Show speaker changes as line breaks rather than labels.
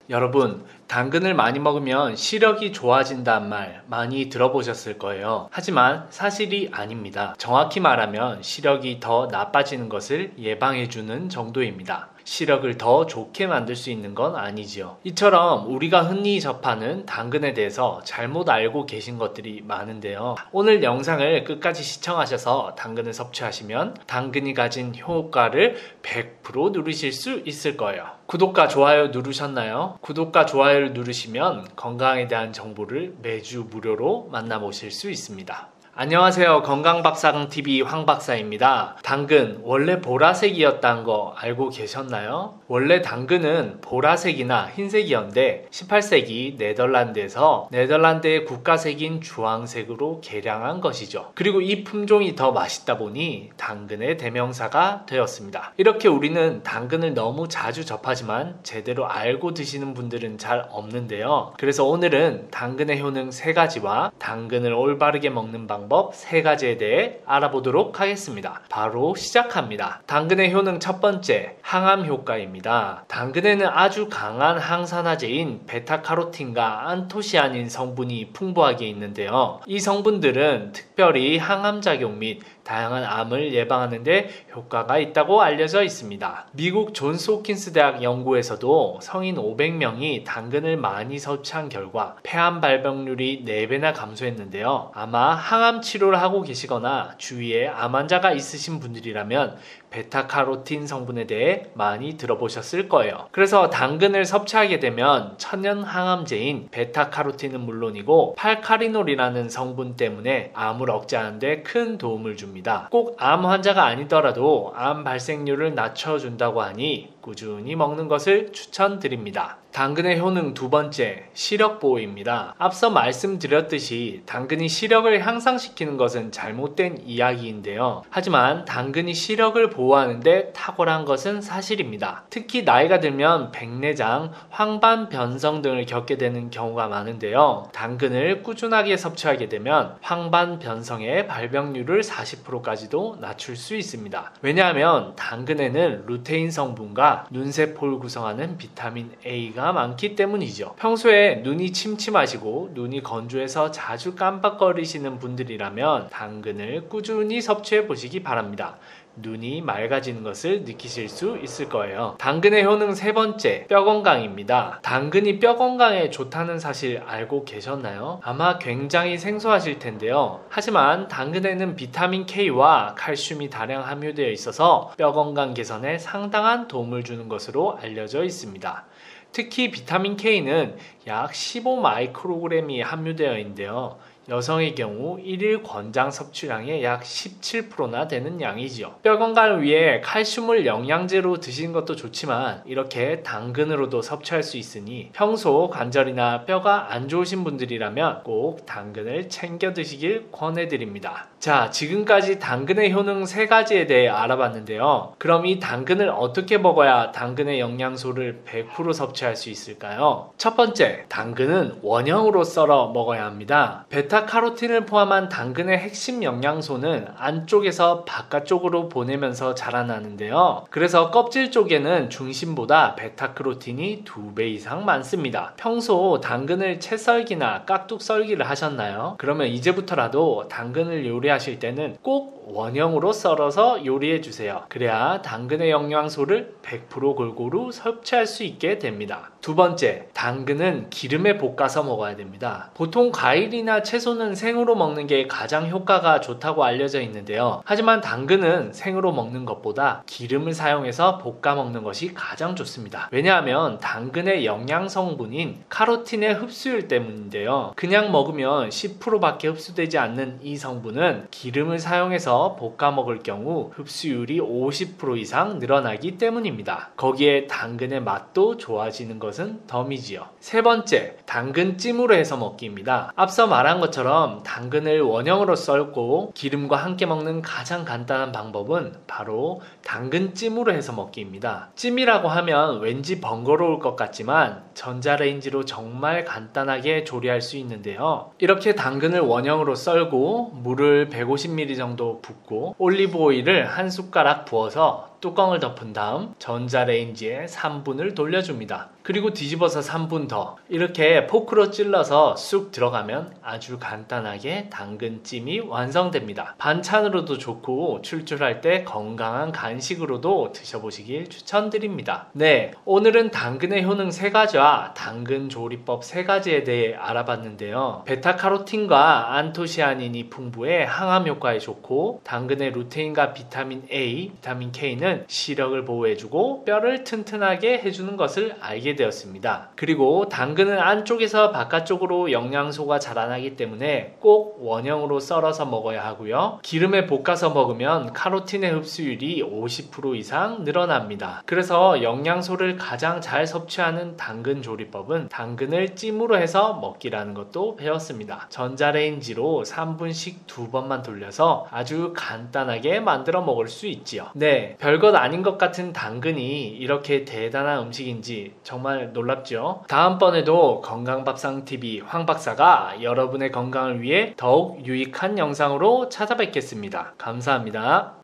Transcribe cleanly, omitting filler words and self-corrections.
여러분, 당근을 많이 먹으면 시력이 좋아진다는 말 많이 들어보셨을 거예요. 하지만 사실이 아닙니다. 정확히 말하면 시력이 더 나빠지는 것을 예방해주는 정도입니다. 시력을 더 좋게 만들 수 있는 건 아니지요. 이처럼 우리가 흔히 접하는 당근에 대해서 잘못 알고 계신 것들이 많은데요. 오늘 영상을 끝까지 시청하셔서 당근을 섭취하시면 당근이 가진 효과를 100% 누리실 수 있을 거예요. 구독과 좋아요 누르셨나요? 구독과 좋아요를 누르시면 건강에 대한 정보를 매주 무료로 만나보실 수 있습니다. 안녕하세요. 건강박사강TV 황박사입니다. 당근 원래 보라색이었다는 거 알고 계셨나요? 원래 당근은 보라색이나 흰색이었는데 18세기 네덜란드에서 네덜란드의 국가색인 주황색으로 개량한 것이죠. 그리고 이 품종이 더 맛있다 보니 당근의 대명사가 되었습니다. 이렇게 우리는 당근을 너무 자주 접하지만 제대로 알고 드시는 분들은 잘 없는데요. 그래서 오늘은 당근의 효능 3가지와 당근을 올바르게 먹는 방법 3가지에 대해 알아보도록 하겠습니다. 바로 시작합니다. 당근의 효능 첫 번째, 항암 효과입니다. 당근에는 아주 강한 항산화제인 베타카로틴과 안토시아닌 성분이 풍부하게 있는데요. 이 성분들은 특별히 항암작용 및 다양한 암을 예방하는 데 효과가 있다고 알려져 있습니다. 미국 존스 홉킨스 대학 연구에서도 성인 500명이 당근을 많이 섭취한 결과 폐암 발병률이 4배나 감소했는데요. 아마 항암 치료를 하고 계시거나 주위에 암 환자가 있으신 분들이라면 베타카로틴 성분에 대해 많이 들어보셨을 거예요. 그래서 당근을 섭취하게 되면 천연 항암제인 베타카로틴은 물론이고 팔카리놀이라는 성분 때문에 암을 억제하는 데 큰 도움을 줍니다. 꼭 암 환자가 아니더라도 암 발생률을 낮춰준다고 하니 꾸준히 먹는 것을 추천드립니다. 당근의 효능 두 번째, 시력 보호입니다. 앞서 말씀드렸듯이 당근이 시력을 향상시키는 것은 잘못된 이야기인데요. 하지만 당근이 시력을 보호하는데 탁월한 것은 사실입니다. 특히 나이가 들면 백내장, 황반 변성 등을 겪게 되는 경우가 많은데요. 당근을 꾸준하게 섭취하게 되면 황반 변성의 발병률을 40%까지도 낮출 수 있습니다. 왜냐하면 당근에는 루테인 성분과 눈세포를 구성하는 비타민 A가 많기 때문이죠. 평소에 눈이 침침하시고 눈이 건조해서 자주 깜빡거리시는 분들이라면 당근을 꾸준히 섭취해 보시기 바랍니다. 눈이 맑아지는 것을 느끼실 수 있을 거예요. 당근의 효능 세 번째, 뼈 건강입니다. 당근이 뼈 건강에 좋다는 사실 알고 계셨나요? 아마 굉장히 생소하실 텐데요. 하지만 당근에는 비타민 K와 칼슘이 다량 함유되어 있어서 뼈 건강 개선에 상당한 도움을 주는 것으로 알려져 있습니다. 특히 비타민 K는 약 15마이크로그램이 함유되어 있는데요. 여성의 경우 1일 권장 섭취량의 약 17%나 되는 양이지요. 뼈 건강을 위해 칼슘을 영양제로 드시는 것도 좋지만 이렇게 당근으로도 섭취할 수 있으니 평소 관절이나 뼈가 안 좋으신 분들이라면 꼭 당근을 챙겨 드시길 권해드립니다. 자, 지금까지 당근의 효능 3가지에 대해 알아봤는데요. 그럼 이 당근을 어떻게 먹어야 당근의 영양소를 100% 섭취할 수 있을까요? 첫 번째, 당근은 원형으로 썰어 먹어야 합니다. 베타카로틴을 포함한 당근의 핵심 영양소는 안쪽에서 바깥쪽으로 보내면서 자라나는데요. 그래서 껍질 쪽에는 중심보다 베타카로틴이 2배 이상 많습니다. 평소 당근을 채썰기나 깍둑 썰기를 하셨나요? 그러면 이제부터라도 당근을 요리하실 때는 꼭 원형으로 썰어서 요리해 주세요. 그래야 당근의 영양소를 100% 골고루 섭취할 수 있게 됩니다. 두 번째, 당근은 기름에 볶아서 먹어야 됩니다. 보통 과일이나 채소는 생으로 먹는 게 가장 효과가 좋다고 알려져 있는데요. 하지만 당근은 생으로 먹는 것보다 기름을 사용해서 볶아 먹는 것이 가장 좋습니다. 왜냐하면 당근의 영양 성분인 카로틴의 흡수율 때문인데요. 그냥 먹으면 10%밖에 흡수되지 않는 이 성분은 기름을 사용해서 볶아 먹을 경우 흡수율이 50% 이상 늘어나기 때문입니다. 거기에 당근의 맛도 좋아지는 것은 덤이지요. 세 번째, 당근찜으로 해서 먹기입니다. 앞서 말한 것처럼 당근을 원형으로 썰고 기름과 함께 먹는 가장 간단한 방법은 바로 당근찜으로 해서 먹기입니다. 찜이라고 하면 왠지 번거로울 것 같지만 전자레인지로 정말 간단하게 조리할 수 있는데요. 이렇게 당근을 원형으로 썰고 물을 150ml 정도 붓고 올리브 오일을 한 숟가락 부어서 뚜껑을 덮은 다음 전자레인지에 3분을 돌려줍니다. 그리고 뒤집어서 3분 더. 이렇게 포크로 찔러서 쑥 들어가면 아주 간단하게 당근찜이 완성됩니다. 반찬으로도 좋고 출출할 때 건강한 간식으로도 드셔보시길 추천드립니다. 네, 오늘은 당근의 효능 3가지와 당근 조리법 3가지에 대해 알아봤는데요. 베타카로틴과 안토시아닌이 풍부해 항암 효과에 좋고, 당근의 루테인과 비타민 A, 비타민 K는 시력을 보호해주고 뼈를 튼튼하게 해주는 것을 알게 되었습니다. 그리고 당근은 안쪽에서 바깥쪽으로 영양소가 자라나기 때문에 꼭 원형으로 썰어서 먹어야 하고요. 기름에 볶아서 먹으면 카로틴의 흡수율이 50% 이상 늘어납니다. 그래서 영양소를 가장 잘 섭취하는 당근 조리법은 당근을 찜으로 해서 먹기라는 것도 배웠습니다. 전자레인지로 3분씩 2번만 돌려서 아주 간단하게 만들어 먹을 수 있지요. 네, 별것 아닌 것 같은 당근이 이렇게 대단한 음식인지 정말 놀랍죠? 다음번에도 건강밥상TV 황박사가 여러분의 건강을 위해 더욱 유익한 영상으로 찾아뵙겠습니다. 감사합니다.